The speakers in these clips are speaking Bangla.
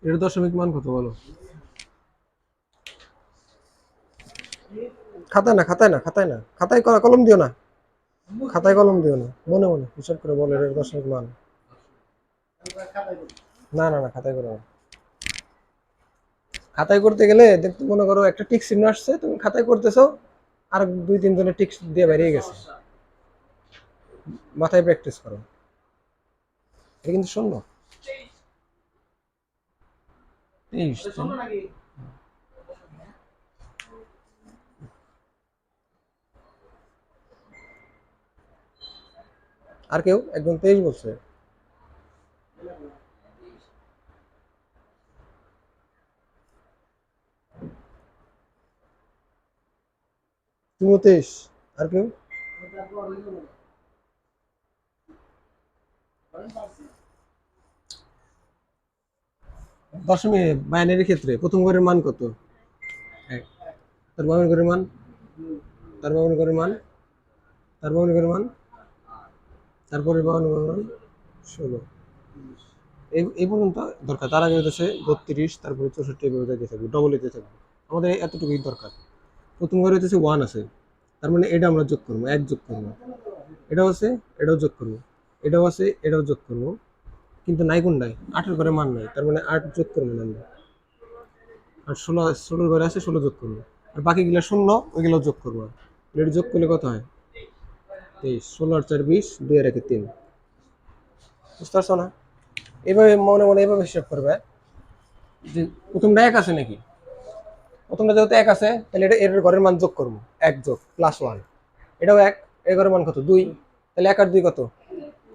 এর দশমিক মান কত বলো? খাতায় কলম দিও না, মনে মনে হিসাব করে বলো এর দশমিক মান। না, খাতায় করো না। খাতায় করতে গেলে দেখতে মনে করো একটা টিক চিহ্ন আসছে, তুমি খাতায় করতেছো, আর দুই তিন জনের টিক দিয়ে বেরিয়ে গেছে। মাথায় প্র্যাকটিস করো, এটা কিন্তু শূন্য। 23 আর কেউ একজন 23 বলছে। তুমিও 23। আর কেউ? দশমিক বাইনারির ক্ষেত্রে প্রথম ঘরের মান কত? এক। তার বামের ঘরের মান, তার বামের ঘরের মান, তার বামের ঘরের মান, তারপরে বামের ঘরের মান 16। এই পর্যন্ত দরকার। তার আগে হচ্ছে 32, তারপরে 64, এভাবে যাইতে থাকবে, ডবল হইতে থাকবে। আমাদের এতটুকুই দরকার। প্রথম ঘরে হচ্ছে 1 আছে, তার মানে এটা আমরা যোগ করবো, 1 যোগ করবো। এটাও আছে, এটাও যোগ করবো। এটাও আছে, এটাও যোগ করবো। কিন্তু নাই কোনটায়? 8-এর ঘরে মান নাই, তার মানে 8 যোগ করবো না আমরা। আর 16 ঘরে আছে, 16 যোগ করবো। আর বাকিগুলো শূন্য, ওইগুলো যোগ করবো। এটা যোগ করলে কত হয়? 23। 16 আর 4 20, 2 আর 1 3। বুঝতে পারছো না? এভাবে মনে মনে এভাবে হিসাব করবে যে প্রথমটা 1 আছে নাকি। প্রথমটা যেহেতু 1 আছে, তাহলে এটা এর ঘরের মান যোগ করবো। 1 যোগ প্লাস 1। এটাও 1, এর ঘরের মান কত? 2। তাহলে 1 আর 2 কত?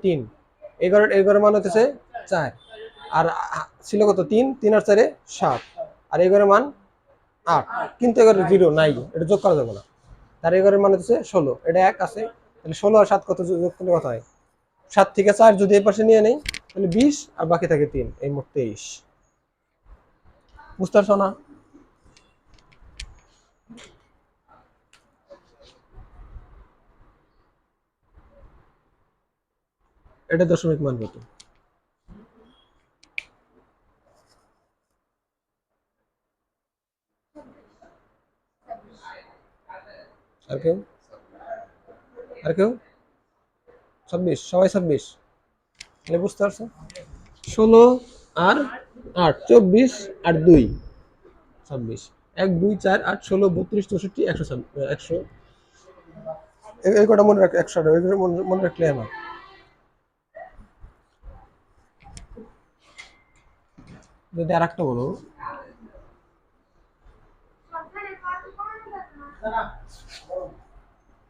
3। এই ঘরের মান হচ্ছে 4। আর ছিল কত? 3, 3 আর 4 7। আর এই ঘরের মান 8। কিন্তু এগারো 0 নাই, এটা যোগ করা যাবে না। তার এই ঘরের মান হচ্ছে 16, এটা 1 আছে। তাহলে 16 আর 7 কত যোগ করলে কত হয়? 7 থেকে 4 যদি এই পাশে নিয়ে নেই, তাহলে 20, আর বাকি থাকে 3, এই মোট 23। বুঝতে পারছো না? এটা দশমিক মান কত? আর কেউ? আর কেউ? 26, সবাই 26। তাহলে বুঝতে পারছো? 16 আর 8, 24 আর 2, 26। 1 2 4 8 16 32 64 100, 100। এই কটা মনে রাখ, 100 মনে রাখলে আমার। যদি আর একটা বলো।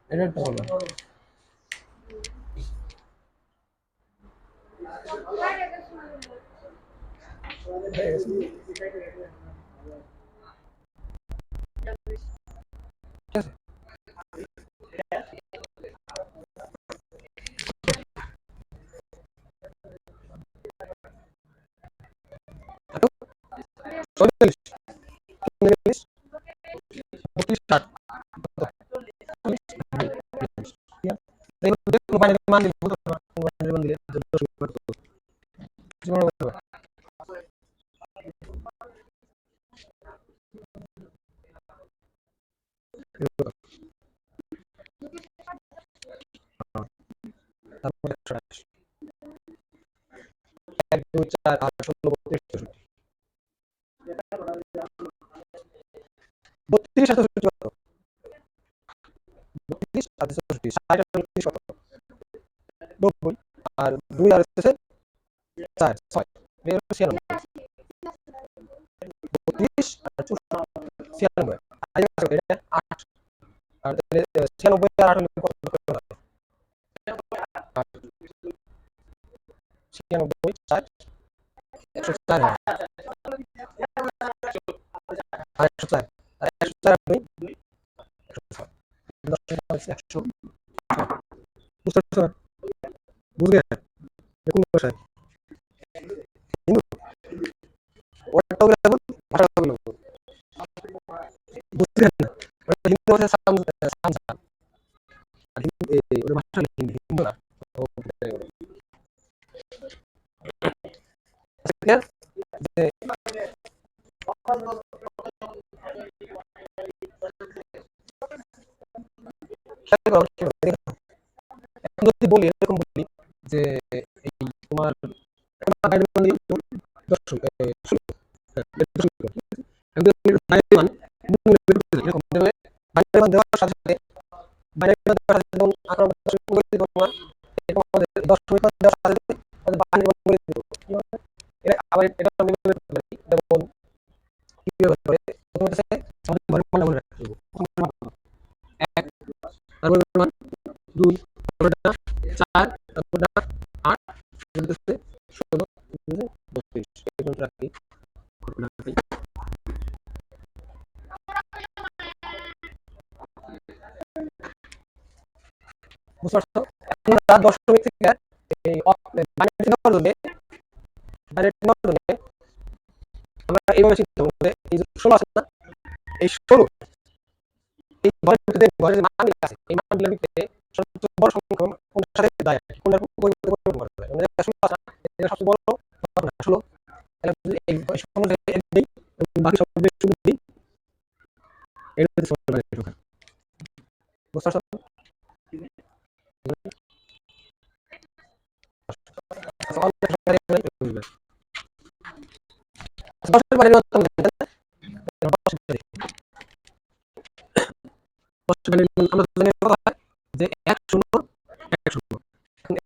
এটা একটা বলো। ঠিক আছে। এত? 44, 39, 32, 60। মান দিলে বুঝতে পারবে না, মান দিলে জীবনে বুঝতে পারবে। তারপরে 128, 1 2 4 8 16 32 32 আর 64 কত? 32 আর 64, 60 আর 30 কত? 90। আর 2 আর হচ্ছে 4 6, এটা হলো 96। 32 আর 94, আর এটা 8। আর 96 আর 8 হলে কত হয়? 96 4 104 হয়। আর 104, আর 104 আর 2 106। 100। বুঝতে পারছো না? বুঝলে কোন ভাষায়? হিন্দু? ওটাও লাগবে, ভাষাটাও লাগবে। বুঝতে না? ওটা হিন্দু ভাষায় সামসা। আর হিন্দু ওটা ভাষা হিন্দি, হিন্দু না। ও, যে হচ্ছে 16 32 এরকম রাখি বুঝতে পারছো? এখন আমরা দশমিক থেকে এই বাইনারি নেওয়ার জন্য আমরা এইভাবে চিন্তা করবো যে এই যে 16 আছে না, এই 16 এই ঘরের ভিতরে ঘরের যে মানগুলো আছে এই মানগুলোর ভিতরে সবচেয়ে বড় সংখ্যা কোনটার সাথে যায় কোনটার পরিবর্তন করা যায় মানে 16 আছে না এটা সবচেয়ে বড় ঘটনা 16 তাহলে এই 16 থেকে এক দিই বাকি সব বেশ শুরু দিই এর ভিতরে 16 বাইনারি সংখ্যা বুঝতে পারছো? দশের বাইরে আমরা জানি কথা হয় যে 1 0 1 0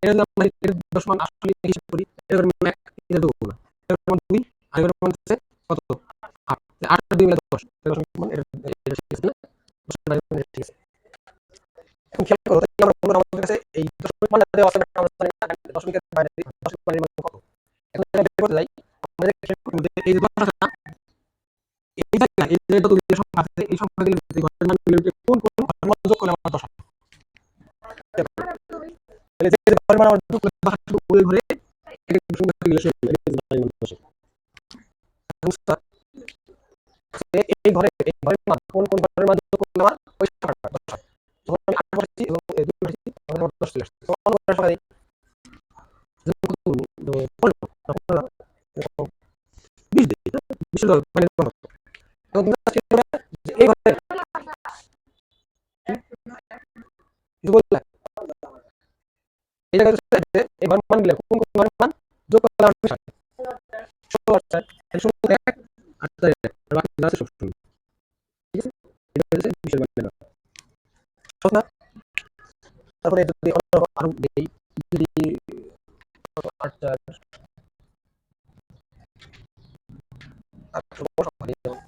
এর আমরা এর দশমান আসলে হিসাব করি এর মান 1 এটা দেবো না এর মান 2 আর এর মান হচ্ছে কত 8 8 আর 2 মিলে 10 এর মান এটা ঠিক আছে না 10 এর বাইরে ঠিক আছে এখন খেয়াল করো তাহলে আমরা বলবো আমাদের কাছে এই দশমিক মান দেওয়া আছে আমরা জানি না দশমিকের বাইরে দশমিক বাইরে মান কত এখন এটা বের করতে যাই আমাদের খেয়াল করব যে এই যে 10 আছে না এই জায়গায় এই যে যতগুলো সংখ্যা আছে এই সংখ্যাগুলোর ভিতরে ঘরের মানগুলোকে কোন কোন ঘরের মান যোগ করলে আমরা 10 হবে তাহলে যে ঘরের মান আমরা যোগ করলে 10 হবে ওই ঘরে এক এক সংখ্যাগুলো শেষ হবে এই ঘরের মান 10 এই ঘরের মান কোন কোন ঘরের মান যোগ করলে আমার ওই সংখ্যাটা 10 হয় তখন আমি 8 বসেছি এবং 2 বসেছি তখন আমার 10 চলে আসছে তখন কোন সংখ্যা দেই যেমন 20 দিই 20 মানে এই ঘরে বললে এই জায়গায় এই ঘরের মান গুলো কোন কোন ঘরের মান যোগ করলে আমার 16 আসছে 16 এক আর 4 এক বাকি যা আছে সব শূন্য ঠিক আছে এটা হচ্ছে 20 এর মান সব না তারপরে যদি অন্য আরো দেই যদি 8 4 আর বড় সংখ্যা দিই যেমন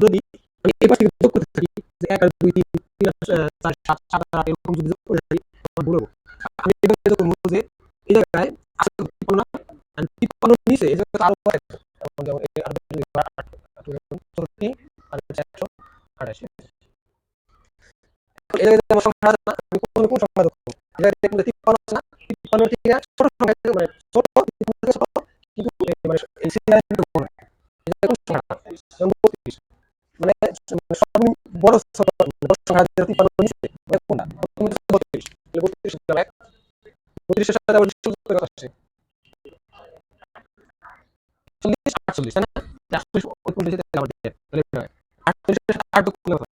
যদি এই পাশে যোগ করতে থাকি যে 1 আর 2 3 4 7 7 8 এরকম যদি যোগ করে থাকি তখন বলবো আমি এটা যোগ করবো যে এই জায়গায় আছে 53 না আর 53 নিচে এই জায়গায় আরো আছে যেমন এই আর 34 আর 128 এই জায়গায় আমার সংখ্যা আছে না আমি কোন কোন সংখ্যা যোগ করব এই জায়গায় 53 আছে না 53 থেকে ছোট সংখ্যা মানে ছোট 53 থেকে ছোট কিন্তু মানে এই সিরিয়ালের বড় এই জায়গায় কোন সংখ্যা যেমন 32 মানে সর্বনিম্ন বড় ছোট বড় সংখ্যা যেটা 53 নিচে মানে কোনটা প্রথমে 32 তাহলে 32 এর সাথে 32 এর সাথে আবার যোগ করে আসছে 40 48 তাই না 48 ওই কোন দিকে আবার দিতে তাহলে 48 এর সাথে 8 যোগ করলে হবে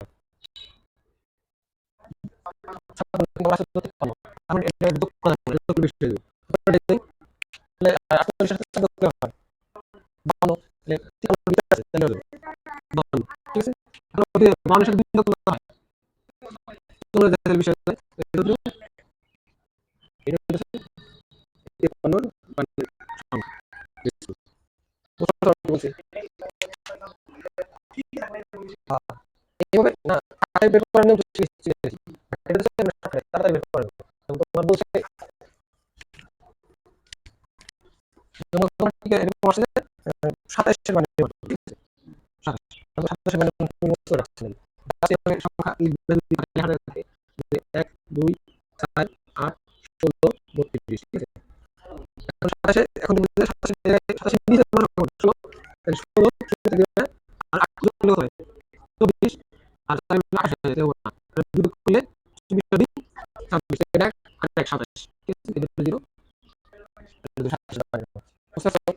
আমি এটা যোগ করা যাবে যোগ বেশি হয়ে যাবে তাহলে 48 এর সাথে যোগ করলে হবে 52 তাহলে 53 আছে তাহলে হবে 52 ঠিক আছে এখন যদি 52 এর সাথে যোগ করলে হয় তোমরা দেখার বিষয় আছে এটা হচ্ছে 53 মানে সংখ্যা বলছি এইভাবে না আগে বের করার নিয়ম শিখেছি এটা হচ্ছে তাড়াতাড়ি বের করা তোমার বলছে তোমার ঠিক এরকম আসলে 27 এর মানে ঠিক আছে 27 এর মানে তুমি মুক্ত রাখছেন সংখ্যা লেখা থাকে যে 1 2 4 8 16 32 ঠিক আছে এখন 27 এখন তুমি 27 নিচে মনে করো 16 আর 8 যোগ করলে হয় 24 আর 4 28 হয়ে যাবে না দুটো করলে 24 দিন 26 এটা আর 1 27 ঠিক আছে এটা 0 এটা 27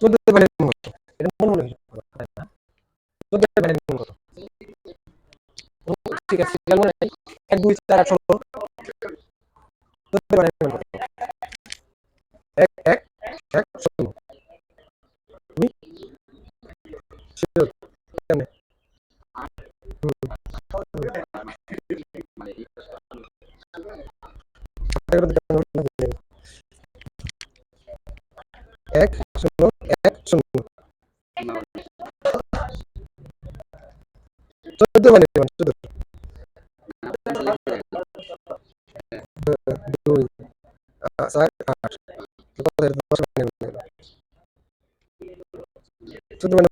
চোদ্দ মানে কত এটা মনে মনে চোদ্দ মানে কত ঠিক আছে মনে নাই 1 2 4 8 16 চোদ্দ মানে কত 1 1 1 16 তুমি শিওর কেন এক শূন্য এক শূন্য 14 মানে 14 2 4 8 কত এর 10 মানে 14 মানে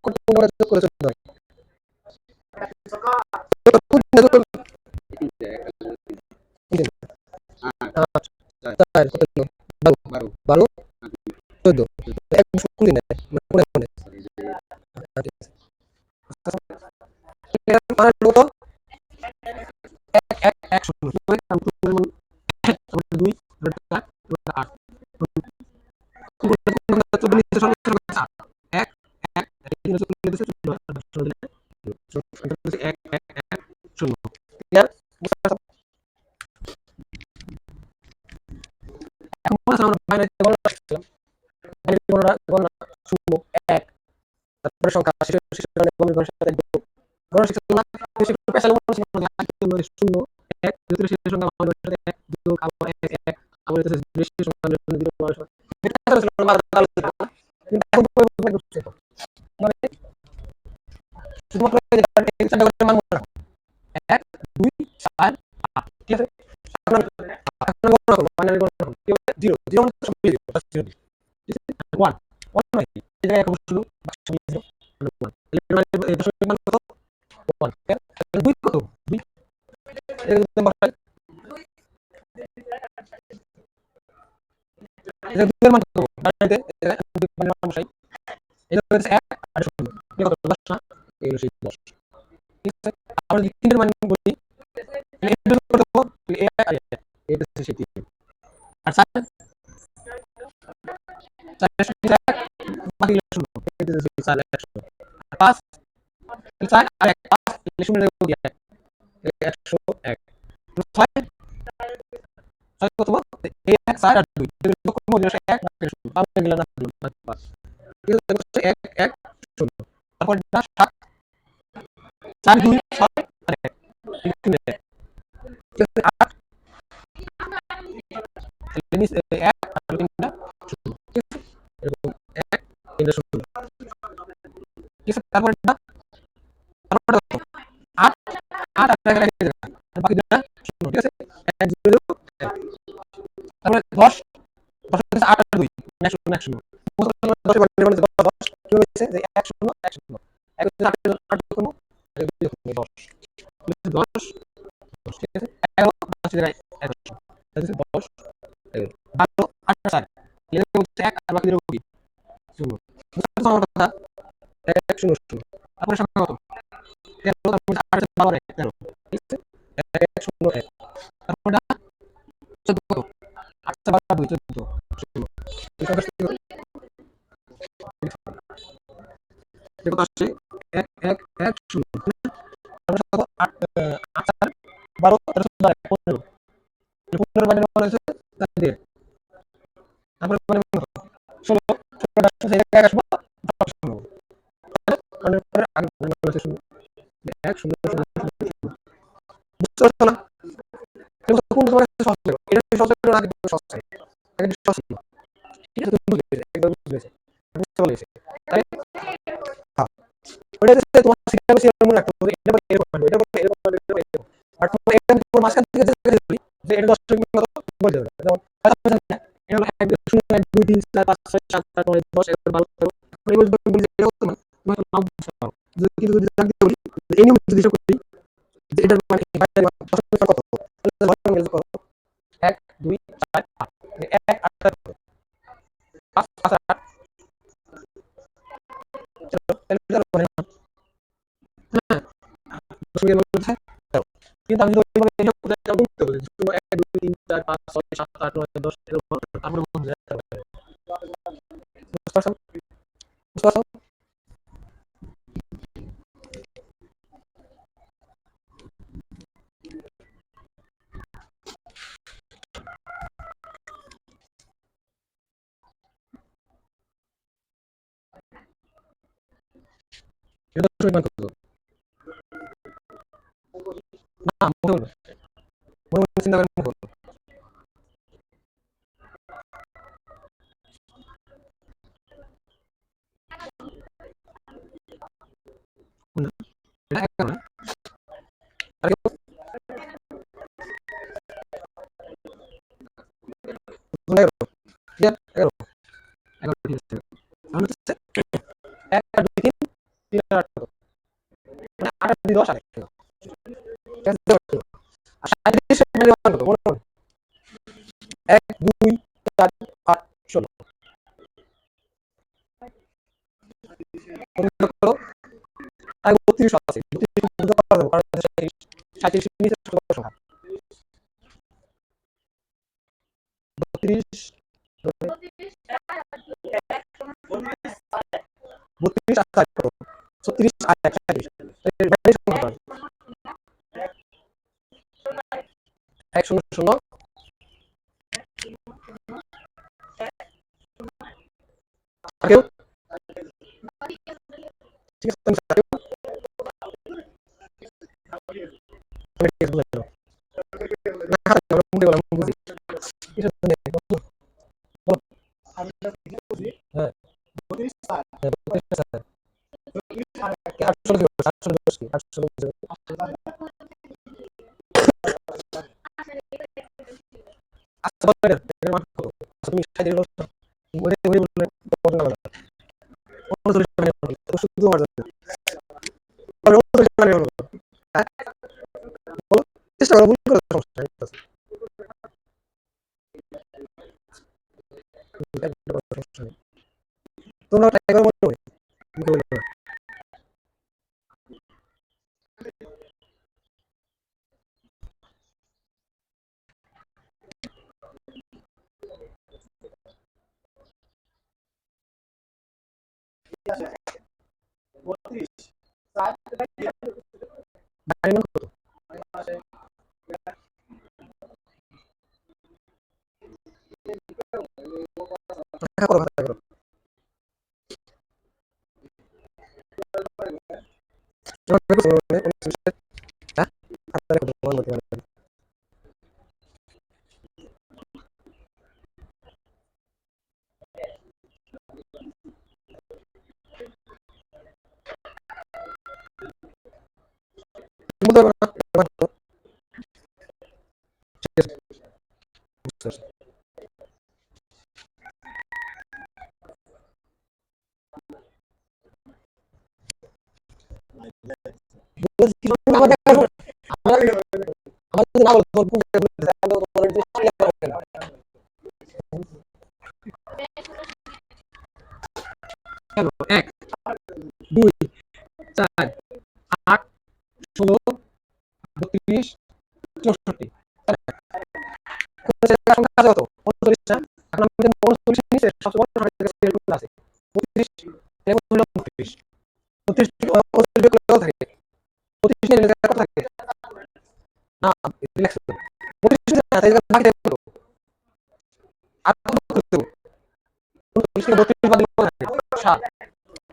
কত করে যোগ করে 14 হয় চার কত হলো 12 12 14 এক কোন দিন মানে কোন মনে এর মান হলো এক এক শূন্য দুই আট আট এক এক এক এক এক শূন্য ক্লিয়ার এখন আমরা বাইনারি গণনা শিখছিলাম বাইনারি গণনা শূন্য এক তারপরে সংখ্যা শেষের গণের সাথে গণনা শিখছিলাম স্পেশাল শূন্য এক যেহেতু শেষের সংখ্যা গণের সাথে এক যোগ আবার এক এক আবার শেষের সংখ্যা মানে শুধুমাত্র মান এক দুই চার আট ঠিক আছে জিরো জিরো ওয়ান ওয়ান নয় এই জায়গায় শুধু ওয়ান দুই কত দুই দুইয়ের মান কত বানাইতে এটা হচ্ছে এক আর শূন্য কত 10 না এগুলো সেই 10 ঠিক আছে আমরা যদি তিনের মান বলি এটা কত এ আর এটা হচ্ছে সেই তিন আর চার চার বাকি শূন্য এটা হচ্ছে চার এক শূন্য আর পাঁচ চার আর এক পাঁচ শূন্য এক 101 ছয় ছয় কত এক চার আর দুই এক বাকি গেল না পাঁচ এক এক শূন্য তারপর সাত চার দুই ছয় আর এক আট এক আর তিনটা শূন্য এরকম এক তিনটা শূন্য ঠিক আছে তারপর তারপর আট আট আর বাকি দুটা শূন্য ঠিক আছে এক জিরো তারপরে 10 10 আট আর দুই এক শূন্য এক শূন্য 10 কি হয়েছে যে এক শূন্য এক শূন্য এক আট আট কোনো 10 10 ঠিক আছে 11 10 জায়গায় 11 10 12 8 4 এর হচ্ছে এক আর বাকি কি শূন্য বুঝতে পারছো আমার কথা এক শূন্য শূন্য তারপরে সংখ্যা কত 13 তারপরে 8 12 13 ঠিক আছে এক শূন্য এক তারপরে 14 কত 8 12 2 14 শূন্য দেখো আসছে এক এক এক শূন্য তারপরে কত 8 8 12 13 15 15 মানে মনে হচ্ছে তাহলে তারপরে মানে 16 16 সেই জায়গায় আসবো মানে পরে আগে মনে হচ্ছে শূন্য এক শূন্য শূন্য বুঝতে পারছো না কিন্তু কোন সময় সহজ ছিল এটা সহজ ছিল না কিন্তু সহজ ছিল এটা সহজ ছিল ঠিক আছে তুমি বুঝে একদম বুঝেছে বুঝতে পারলে তাই হ্যাঁ ওটা হচ্ছে তোমার সিলেবাস এর মনে রাখতে হবে এটা বলে এরকম হবে এটা বলে এরকম হবে এটা বলে এরকম আর তোমার একদম তোমার মাঝখান থেকে যে বলি যে এটা 10 মিনিট মতো বলে দেবে যেমন এটা হলো 1 0 1 2 3 4 5 6 7 8 9 10 11 12 13 এই বলতে বলি যে এটা তোমার তোমার নাম বুঝতে পারো যদি যদি জানতে বলি এই নিয়ম যদি হিসাব করি যে এটা মানে বাইরে কত তাহলে কত 1 2 4 8 1 8 5 5 8 চলো কিন্তু আমি কিন্তু বলি 1 2 3 4 5 6 7 8 9 10 তারপরে বুঝতে পারছো বুঝতে পারছো এটা তো মান কত না মনে চিন্তা করে কোনটা? এটা 11 না? আর কেউ? কোনটা 11? ক্লিয়ার? 11? 11 ঠিক আছে। তাহলে হচ্ছে 1 আর 2 3 3 আর 8 কত? মানে 8 আর 2 10 আর 1 ঠিক আছে? আর 37 এর ভ্যালু কত? মনে করুন 1 2 4 8 16 করো। আর 32 আছে। 32 বুঝতে পারবো কারণ 37 এর নিচে ছোট বড় সংখ্যা। 32 32 আর 4 কত? 36 আর 1 37 এর ভ্যালু কত? 1 0 0 আর কেউ? ঠিক আছে তুমি আর কেউ? আমি ঠিক আছে বুঝতে পারলাম। না খারাপ না মুখে বললাম বুঝি। কিসের জন্য বলো? বলো। হ্যাঁ। 32 স্যার। 32 স্যার। 8 দিবস 8 দিবস কি 8 দিবস আচ্ছা বলো এর মান কত? আচ্ছা তুমি 60 এর বলছো ওরে ওরে বললে কত না বলো 39 মানে তো শুধু মার যাবে বলো 39 মানে বলো হ্যাঁ বলো চেষ্টা করো ভুল করো সমস্যা নেই তোমরা ট্রাই করো মনে হয় মুখে বলো না ভাই মান কত দেখা করো দেখা করো তোমার দেখো মানে কোন সিস্টেম হ্যাঁ আচ্ছা দেখো তোমার মতে মানে তুমি তো না মান কত ঠিক আছে বুঝতে পারছি বলছি কি আমার দেখা আমার আমার যদি না বলো তোমার কোনটা বলতে তাহলে তোমার এটা ক্লিয়ার করে না কেন 1 2 4 8 16 32 64 সংখ্যা আছে কত 39 টা এখন আমাদের 39 এর নিচে সবচেয়ে বড় সংখ্যা যেটা আছে 32 এটা হলো 32 32 কত থাকে 32 এর নিচে কত থাকে না রিল্যাক্স 32 না তাই বাকি কত আর কত করতে 39 থেকে 32 বাদ দিলে কত থাকে 7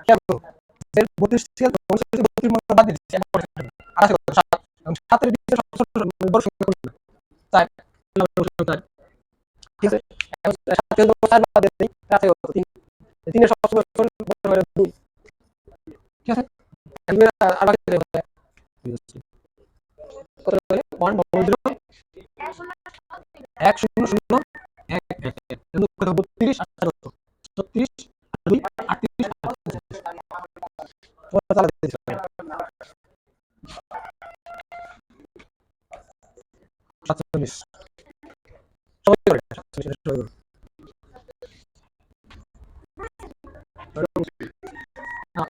কেন 32 থেকে 32 মানে বাদ দিচ্ছি একবার আর আছে কত 7 7 এর নিচে সবচেয়ে বড় সংখ্যা কোনটা 4 4 ঠিক আছে এখন 7 থেকে 4 বাদ দিই আছে কত 3 3 এর সবচেয়ে বড় মানে 2 ঠিক আছে এগুলো আর বাকি কত বলে 1 0 1 0 0 1 1 কিন্তু কত 32 আর কত 36 আর 2 38 তোমার চালা দিয়েছি সাতচল্লিশ সবাই করে 47 সবাই করে হ্যাঁ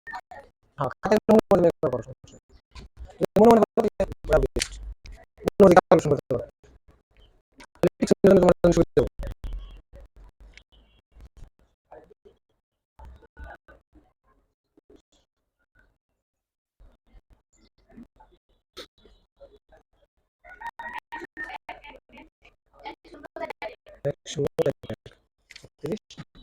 হ্যাঁ খাতায় মনে মনে করো সমস্যা নেই। মনে মনে করো মনে মনে ক্যালকুলেশন করতে পারো পিছনের জন্য তোমার জন্য সুবিধা হবে 1 30 40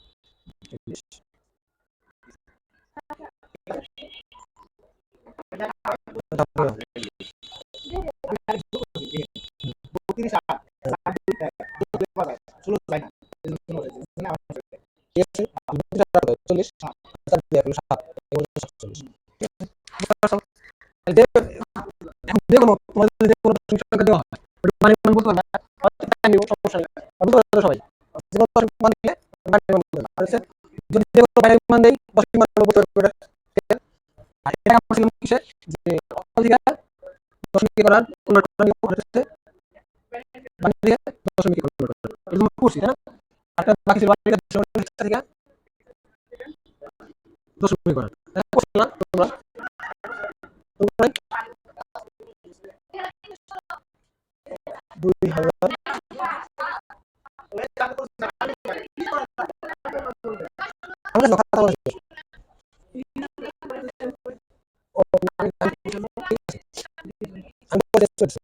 ঠিক আছে 40 4 দিয়ে 7 এগুলো 47 ঠিক আছে তাহলে যে কোনো তোমাদের যদি কোনো দশমিক সংখ্যা দেওয়া হয় মানে মান বলতে পারবে না টাইম নিব সমস্যা নেই বুঝতে পারছো সবাই যে কোনো দশমিক মান দিলে মানে মান বলতে পারবে আর যদি যে কোনো বাইনারি মান দেই দশমিক মান বলতে পারবে আর এটা আমরা ছিলাম কিসে যে অধিকার দশমিক করার কনভার্ট করার নিয়ম হচ্ছে বাইনারি দশমিক কনভার্ট করা এটা আমরা করছি তাই না আর বাকি ছিল বাইনারি থেকে দশমিক করা করছো না তোমরা তোমরা 2000 আমরা কথা বলছি আমি বলে চলছি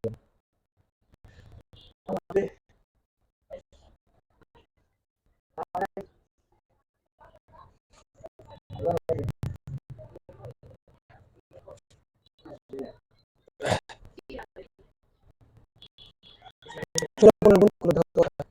চলো পুনর্গুণ করে দাও তো কত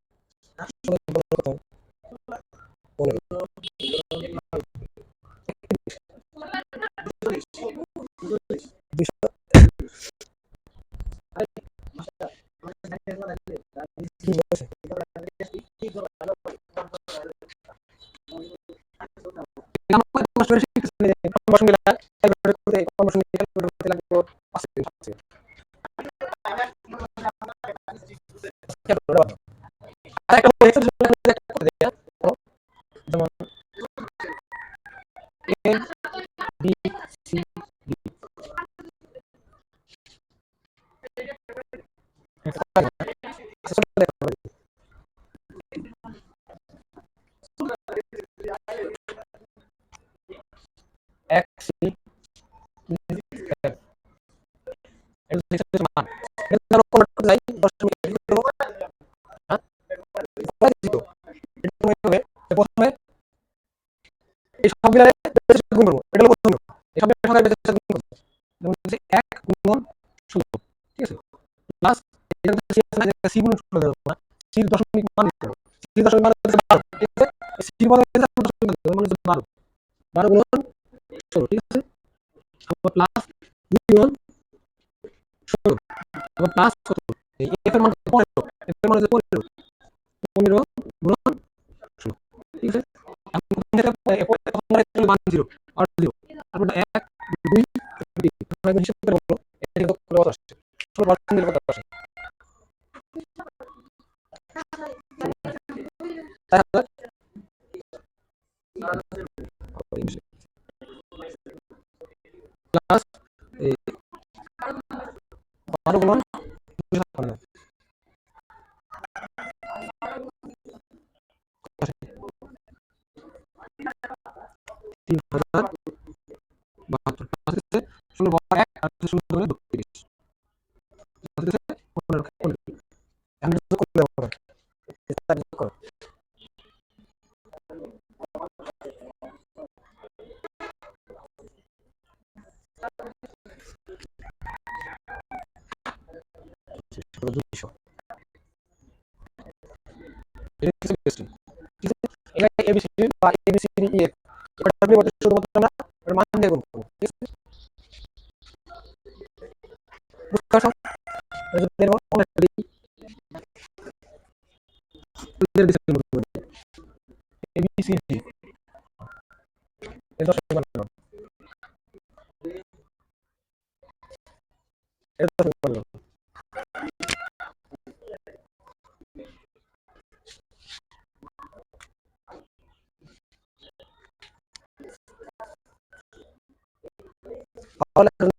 12 গুণন 16 ঠিক আছে আবার প্লাস 2 গুণন 16 আবার প্লাস কত এই f এর মান 15 f এর মান হচ্ছে 15 15 গুণন 16 ঠিক আছে আমি প্রথমে মান 0 আর 0 তারপর 1 2 3 তারপর হিসাব করে বলো এটা কত আসছে 16 মিলে কত আসে তাহলে প্লাস এই 12 গুণন 256 3072 ষোলো বড় 1 আর 16 ধরে 32 15 আমি যোগ করে দেবো এটা যোগ করো এটা এবিসিডি বা এবিসিডি ই এফ এটা আপনি বলতে শুধুমাত্র আমরা এর মান দিয়ে গুণ করব ঠিক আছে বুঝতে পারছো যদি এর অনেক এবিসিডি এটা সমান মান এটা সমান মান তাহলে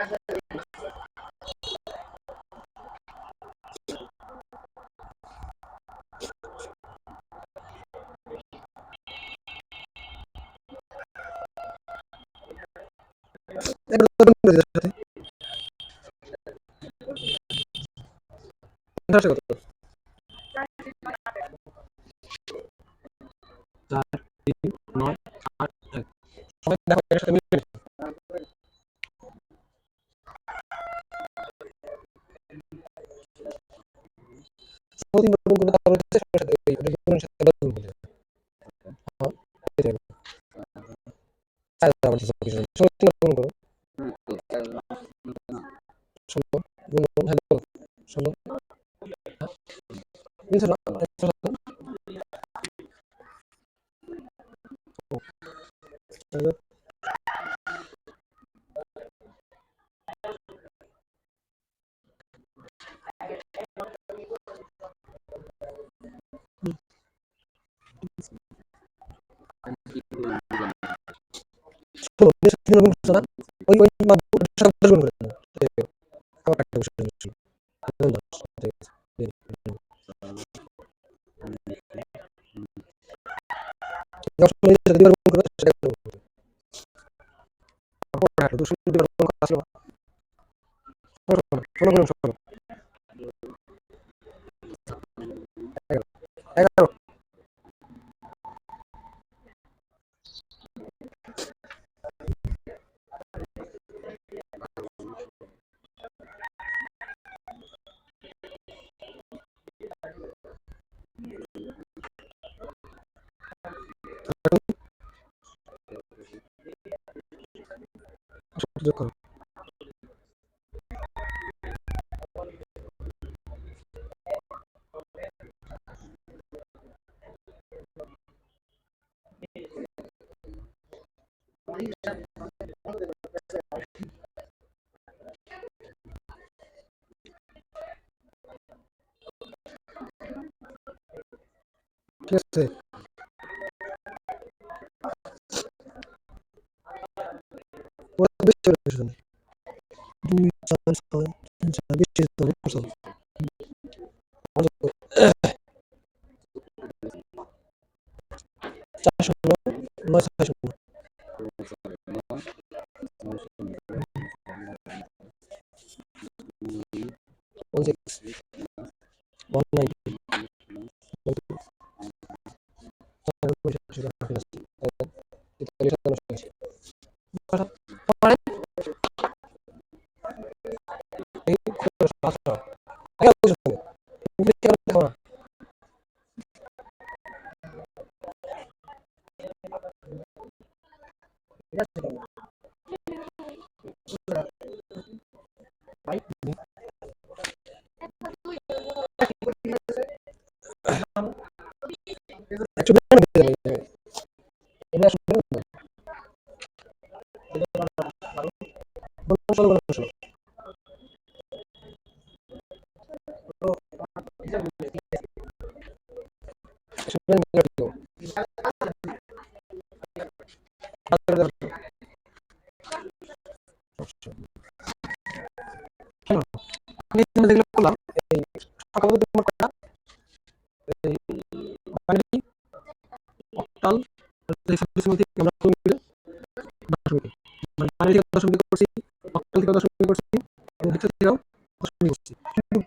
কত? 4, 3, 9, 8, 1। সবাই দেখো এর সাথে মিলে গেছে। প্রতিদিন নতুন করে তারপর হচ্ছে সবার সাথে এই গুণের সাথে আবার গুণ করতে হবে। হ্যাঁ, এটাই হবে। আবার কিছু কিছু সবাই তিনবার গুণ করো। 16 গুণ হ্যালো 16 তিনশো না 170 ষোলো তিন গুণ করছো না ওই ওই সাথে 10 গুণ করে দাও। আবার একটা বিষয় ছিল এখন 10 ঠিক আছে। যখন দুইবার গুণ করবে সেটা গুণ করবে। তারপর হাঁটো 200 দুইবার গুণ করা আসলো না। 16 গুণ 16 11 যোগ করো। ঠিক আছে বেশি চলে গেছে 2 4 6 3 4 বেশি চলে গেছে 4 ষোলো 9 6 ষোলো 16 190 যেগুলো করলাম এই সংখ্যাগুলো তোমার কয়টা এই বাইনারি অক্টাল হেক্সাডেসিমাল থেকে আমরা কোন মিলে দশমিকে মানে বাইনারি থেকে দশমিক করছি অক্টাল থেকে দশমিক করছি এবং হেক্সা থেকেও দশমিক করছি কিন্তু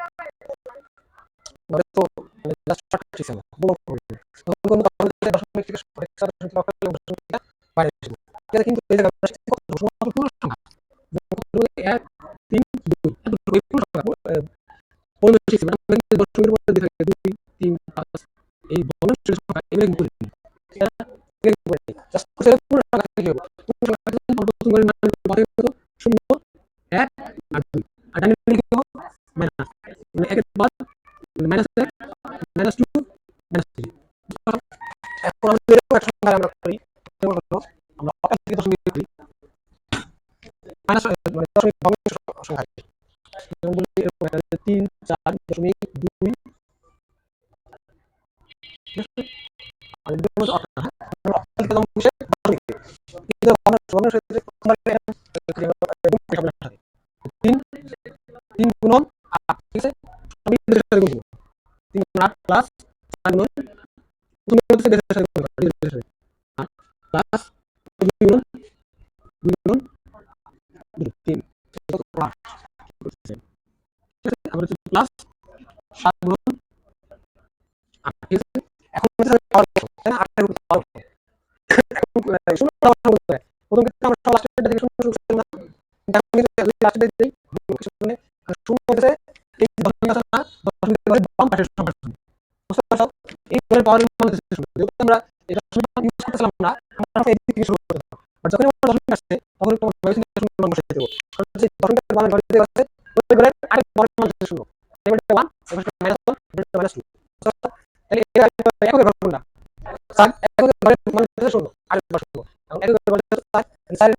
মানে তো মানে জাস্ট শর্টকাট ছিল না বড় করে তখন কোন তাহলে দশমিক থেকে হেক্সা দশমিক থেকে অক্টাল এবং দশমিক থেকে বাইনারি এটা কিন্তু এই জায়গায় আমরা শিখছি কত শুধুমাত্র পূর্ণ সংখ্যা এক তিন দুই দুই পূর্ণ সংখ্যা পরিবেশ শিখছি মানে আমরা কিন্তু দশমিকের মধ্যে দিয়ে থাকে 2 3 5 এই ভগ্নাংশের সংখ্যা এগুলো কিন্তু করিনি জাস্ট পূর্ণ সংখ্যা থেকে হবে পূর্ণ সংখ্যা থেকে প্রথম করে মান বাড়ে কত 0 1 আর 2 আর ডানে লিখে দেব মাইনাস মানে 1 এর বাদ মাইনাস 1 মাইনাস 2 মাইনাস 3 এখন আমরা এরকম একটা সংখ্যা আমরা করি যেমন হলো আমরা অকাল থেকে দশমিক করি মাইনাস মানে দশমিক ভগ্নাংশ সংখ্যা যেমন বলি এরকম একটা 3 4 দশমিক 2 আর এর মধ্যে অকাল অকাল থেকে দশমিক কিন্তু ভগ্নাংশ প্রথমবার গুণ হিসাবে না থাকে সাথে গুণ 3 গুণ 8 প্লাস 4 গুণ তুমি বলতেছে বেসের সাথে গুণ করো বেসের সাথে 8 প্লাস 2 গুণ 2 গুণ 3 8 ঠিক আছে আবার প্লাস 7 গুণ 8 ঠিক আছে এখন পাওয়ার তাই না 8 এর উপর পাওয়ার শূন্য পাওয়ার করতে প্রথম ক্ষেত্রে আমরা সব লাস্টের থেকে শূন্য শুরু করছিলাম না এখন কিন্তু লাস্টের দিকে শূন্য শূন্য হচ্ছে এই দশমিক আছে না দশমিক করে বাম পাশের সংখ্যা বুঝতে পারছো এই ধরনের পাওয়ার মান হচ্ছে শূন্য যেহেতু আমরা এটা শূন্য ইউজ করতেছিলাম না আমরা এই দিক থেকে শুরু করতে হবে আর যখন আমরা দশমিক আসছে তখন আমরা ভেবেছি শূন্য মান বসিয়ে দেব কারণ যে দশমিকের মান ঘরে দিতে আছে ওই ঘরে আরেক বড় মান হচ্ছে শূন্য এবারে 1 এবারে -1 এবারে -2 তাহলে এটা এককের ঘর কোনটা স্যার এককের ঘরে মান হচ্ছে শূন্য আরেক ঘর শূন্য এখন এককের ঘরে স্যার স্যার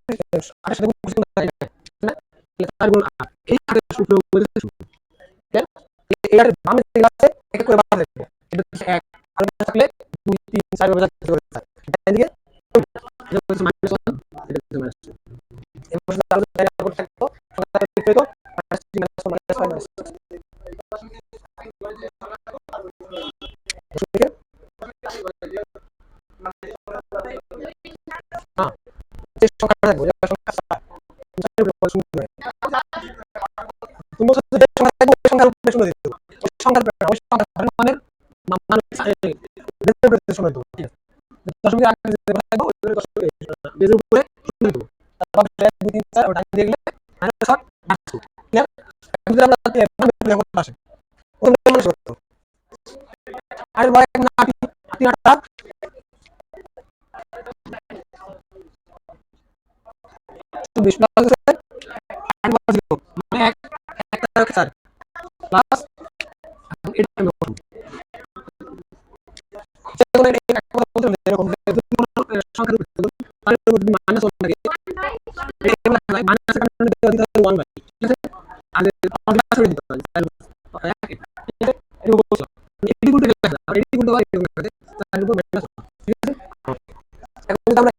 8 সাথে গুণ করতে না তাহলে 4 গুণ 8 এই 8 এর সূত্র বলতে শূন্য এর বামে দিকে আছে এক করে বাদ দেব এটা হচ্ছে 1 আর বামে থাকলে 2 3 4 ভাবে যাচ্ছে করে স্যার ডান দিকে এটা হচ্ছে -1 এটা হচ্ছে -2 এবার তাহলে বাইরে আউটপুট থাকতো সংখ্যাটা লিখে তো -3 -1 -5 হ্যাঁ যে সংখ্যাটা থাকবে ওই সংখ্যা তুমি বলছো যে সংখ্যা থাকবে ওই সংখ্যার উপরে শূন্য দিতে ওই সংখ্যার ওই সংখ্যার মানের মান বেজের শূন্য দেবো ঠিক আছে দশমিকের আগে যে থাকবে ওই দশমিকের বেজের উপরে শূন্য দেবো তারপর 1 2 3 4 ওটা দিয়ে গেলে -7 -2 ক্লিয়ার এখন যদি আমরা মান বের করতে আসে প্রথম মান কত আর ভাই না 8 8 24 প্লাস আছে 8 মানে 1 4 প্লাস এটা আমি বলবো যেমন একটা কথা বলতে এরকম সংখ্যার উপর তার উপর যদি মাইনাস 1 থাকে এটা মানে মাইনাস এর কারণে দিতে হবে 1 বাই ঠিক আছে আর আমাদের কাছে দিতে হবে এটা বলছো এটি করতে গেলে আর এটি করতে পারি তার উপর মাইনাস ঠিক আছে এখন যদি আমরা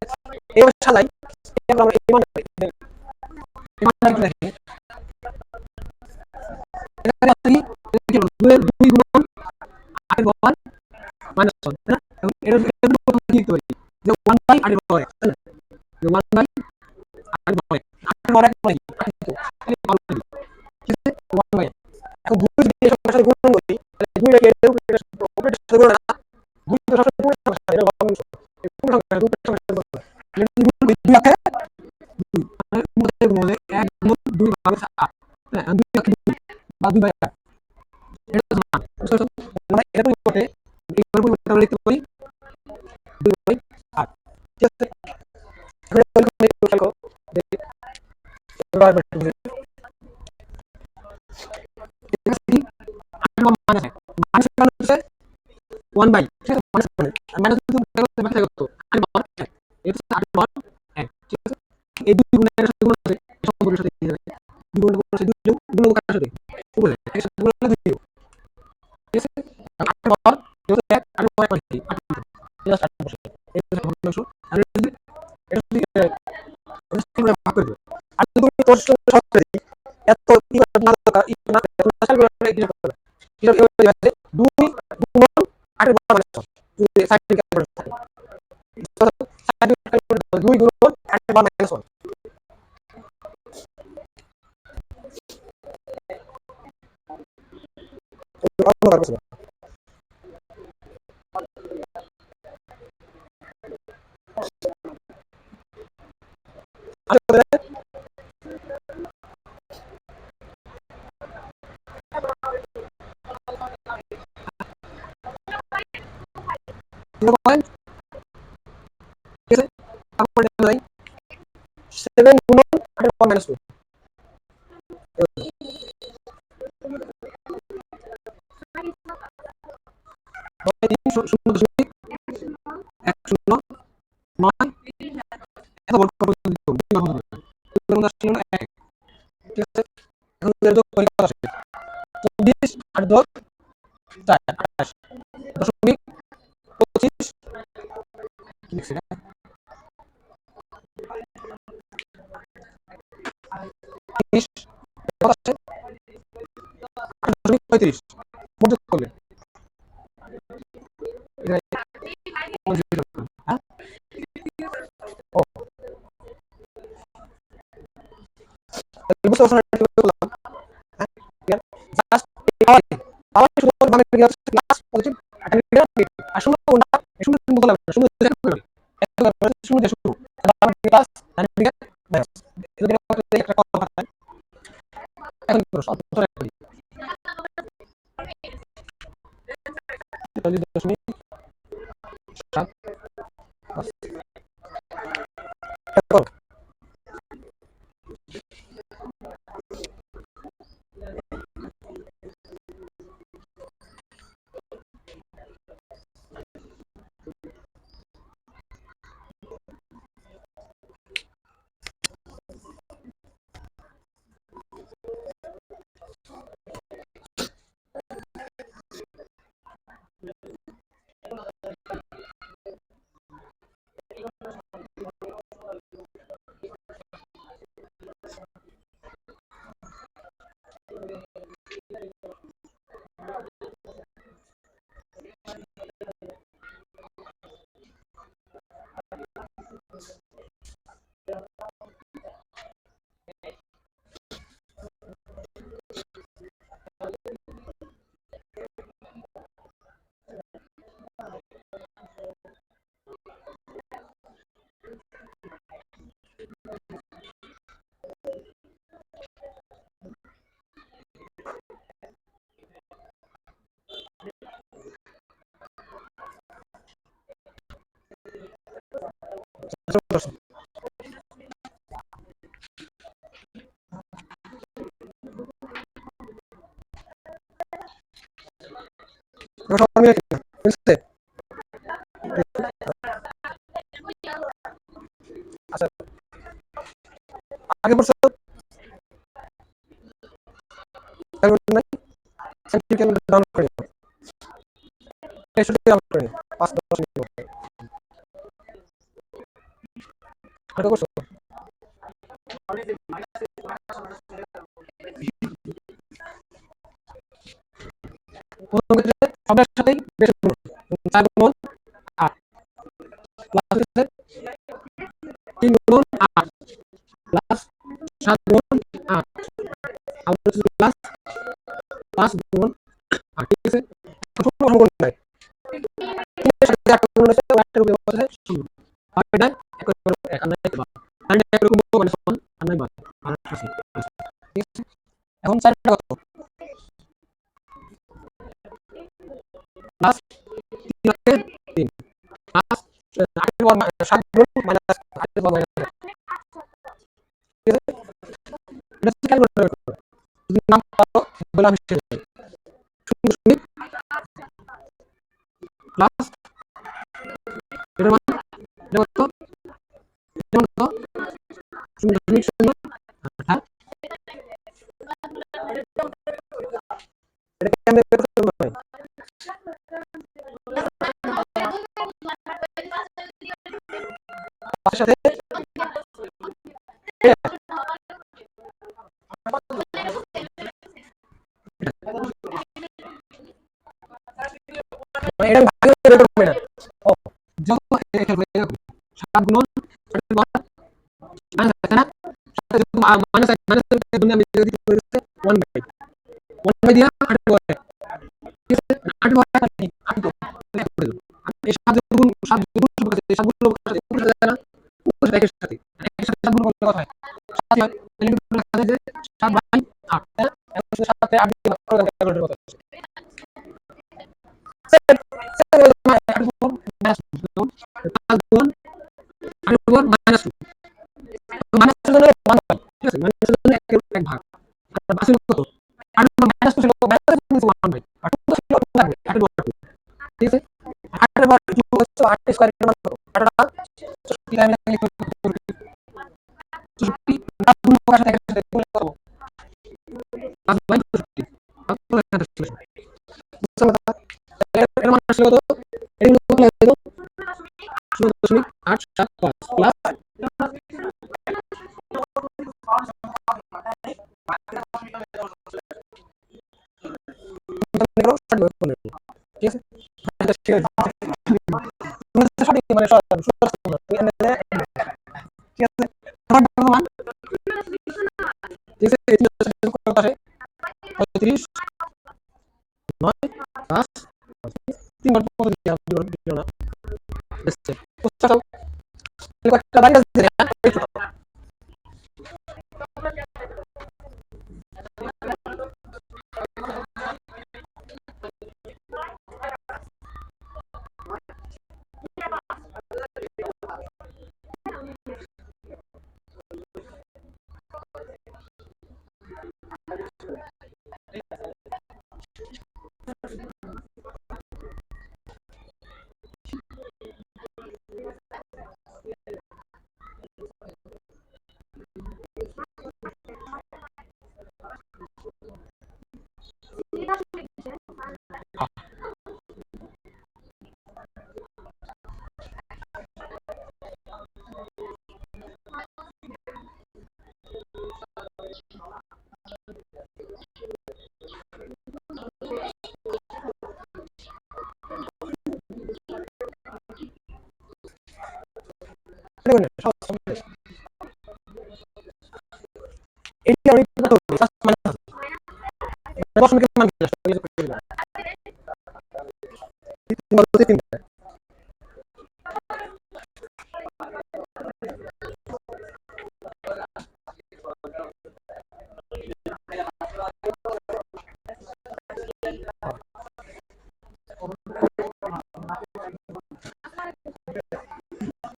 এই সাজাই আমরা এই মান লিখি এখানে আছে কি 2 গুণ 8 বল মাইনাস 1 তাই না এখন এর প্রথমে কি লিখতে পারি যে 1 বাই 8 এর পাওয়ার 1 তাই না যে 1 বাই 8 এর পাওয়ার 1 8 এর পাওয়ার 1 মানে কি তাহলে পাওয়ার ঠিক আছে 1 বাই এখন 2 যদি এই সংখ্যার সাথে গুণ করি তাহলে 2 এর উপরে অপারেটর সাথে গুণ না 2 তো সবসময় পুরো সংখ্যা এর বাম এই পুরো সংখ্যা 2 এর সংখ্যার সাথে গুণ করে তাহলে যদি গুণ করি 2 আছে 2 মানে মধ্যে গুণ হবে 1 গুণ 2 ভাগ 8 হ্যাঁ 2 আছে 2 বা 2 বাই 8 এটা তো মান বুঝছো আমরা এটা পরিবর্তে এই পরিবর্তে আমরা লিখতে পারি 2 বাই 8 ঠিক আছে এখন খেয়াল করো দেখি এবার মাইনাস হচ্ছে 1 বাই ঠিক আছে মাইনাস মাইনাস কত 8 বার 1 এটা হচ্ছে 8 বার 1 ঠিক আছে এই দুই গুণের সাথে গুণ আছে সম্পর্কের সাথে কি যাবে দুই গুণ আছে দুই গুণ কার সাথে উপরে এর সাথে গুণ হলে 2 ঠিক আছে 8 বার হচ্ছে 1 8 বার 8 এটা 8 বসে এটা ভগ্নাংশ আর এটা যদি আমরা ভাগ করে দেব আর যদি তুমি তোর সব করে দিই এত কি না না সাল করে কি করবে এটা হয়ে যাচ্ছে 2 গুণ 8 বার মানে যদি সাইড থেকে করে থাকে সাইড থেকে করে 2 গুণ 8 বার মাইনাস 1 অন্য বার করব পয়েন্ট ঠিক আছে তারপরে নাই 7 গুণ 8 পাওয়ার -2 হয় 0.109 এত বড় পর্যন্ত ঠিক আছে এখন এর যোগ করি কত আসে 24 8 10 4 28 দশমিক 25 লিখছি না 30 কত আসে 8.35 মোট এখন করো অল্প করে করি 43.7 করো। সবার মিলে কিনা বুঝছে? আচ্ছা আগে বলছো নাই সাইকেল ডাউনলোড করে নিও এসে ডাউনলোড করে নিও 5-10 মিনিট মধ্যে আগে বলছো প্রথম ক্ষেত্রে সবার সাথেই বেশি গুণ 4 গুণ 8 প্লাস হচ্ছে 3 গুণ 8 প্লাস 7 গুণ 8 আবার হচ্ছে প্লাস 5 গুণ 8 ঠিক আছে সম্পূর্ণ গুণ নাই এর সাথে একটা গুণ আছে ওয়াটের উপরে আছে শূন্য আর এটা এক করে এক আর নাই বা আর এটা এরকম মানে সমান আর নাই বা আর আছে ঠিক আছে এখন 4টা কত প্লাস 3 আছে 3 প্লাস 8 এর পর 7 গুণ মাইনাস 8 এর পর মাইনাস ঠিক আছে এটা ক্যালকুলেটর করতে যদি নাম পারো বলে আমি শেষ শূন্য শূন্য প্লাস এর মান এটা কত এটা কত শূন্য শূন্য শূন্য আঠাশ এটা কেমনে বের করতে হবে তার সাথে এটা ভাগে বের করবে না ও যত এটা হয়ে গেল 7 গুণ 8 বার মাইনাস আছে না মাইনাস মাইনাস দুনিয়া আমি দিতে করেছে 1 বাই দিয়া 8 করে ঠিক আছে 8 বার 8 করে দাও এই 7 গুণ 7 গুণ সব কাছে 7 গুণ সাথে উপরে যায় না উপরে একের সাথে 7 গুণ করলে কত হয় 7 হয় তাহলে কিন্তু কাছে যে 7 বাই 8 এখন 7 তে 8 দিয়ে ভাগ করে ক্যালকুলেটর কত আসে 8 গুণ মাইনাস 5 গুণ 8 গুণ মাইনাস 2 মাইনাসের জন্য 1 হয় ঠিক আছে মাইনাসের জন্য 1 ভাগ আর বাকি কত 8 মাইনাস 2 ছিল মাইনাস 1 ভাই আর 2 ছিল 2 লাগবে 8 এর বর্গ ঠিক আছে 8 এর বর্গ 2 হচ্ছে 8 স্কয়ার এর মান কত 8টা 64 টাইমে লিখতে 64 না গুণ করার সাথে একসাথে গুণ করব 5 বাই 64 বুঝছো না এর মান আসলে কত এটা কিন্তু কত লাগবে 0.875 প্লাস ঠিক আছে সঠিক মানে ঠিক আছে তোমার মান ঠিক আছে 35 9 5 3 বার পর দিও না দেখছে বুঝছো একটা বাড়ি আছে করে না, সহজ সহজ। এইটা অনেক কথা বলি, জাস্ট মানে আছে। দশমিকের মান কি আসলে? 3 বলো তো 3